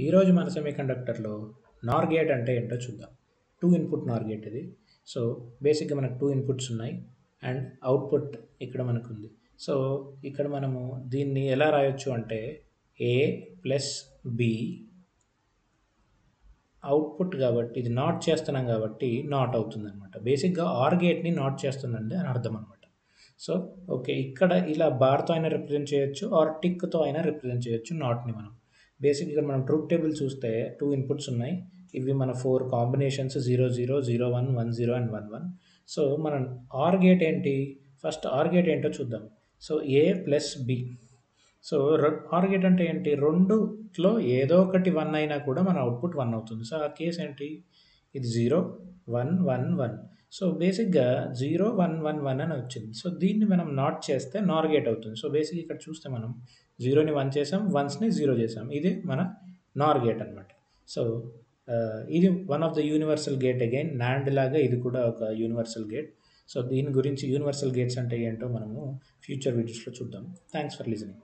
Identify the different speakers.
Speaker 1: ఈరోజు మన సెమీకండక్టర్లో నార్ గేట్ అంటే ఏంటో చూద్దాం. 2 ఇన్పుట్ నార్ గేట్ ఇది. సో బేసిక్గా మనకు 2 ఇన్పుట్స్ ఉన్నాయి అండ్ అవుట్పుట్ ఇక్కడ మనకు ఉంది. సో ఇక్కడ మనము దీన్ని ఎలా రాయొచ్చు అంటే ఏ ప్లస్ బి అవుట్పుట్ కాబట్టి ఇది నాట్ చేస్తున్నాం కాబట్టి నాట్ అవుతుంది అనమాట. బేసిక్గా ఆర్ గేట్ని నాట్ చేస్తుందండి అని అర్థం అనమాట. సో ఓకే, ఇక్కడ ఇలా బార్తో అయినా రిప్రజెంట్ చేయొచ్చు ఆర్ టిక్తో అయినా రిప్రజెంట్ చేయొచ్చు నాట్ని మనం. బేసిక్గా మనం ట్రూత్ టేబుల్ చూస్తే 2 ఇన్పుట్స్ ఉన్నాయి. ఇవి మన 4 కాంబినేషన్స్ 0 0 0 1 1 0 అండ్ 1 1. సో మనం ఆర్ గేట్ ఏంటి, ఫస్ట్ ఆర్ గేట్ ఏంటో చూద్దాం. So A plus B. So OR gate అంటే ఏంటి, రెండులో ఏదో ఒకటి 1 అయినా కూడా మన అవుట్పుట్ 1 అవుతుంది. సో ఆ కేస్ ఏంటి, ఇది 0 1 1 1. సో బేసిక్గా 0 1 1 1 అని వచ్చింది. సో దీన్ని మనం నాట్ చేస్తే నార్ గేట్ అవుతుంది. సో బేసిక్గా ఇక్కడ చూస్తే మనం 0ని 1 చేసాం, 1స్ని 0 చేసాం. ఇది మన నార్ గేట్ అనమాట. సో ఇది one of the universal gate. Again NAND లాగా ఇది కూడా ఒక యూనివర్సల్ గేట్. సో దీని గురించి యూనివర్సల్ గేట్స్ అంటే ఏంటో మనము ఫ్యూచర్ వీడియోస్లో చూద్దాం. Thanks for listening.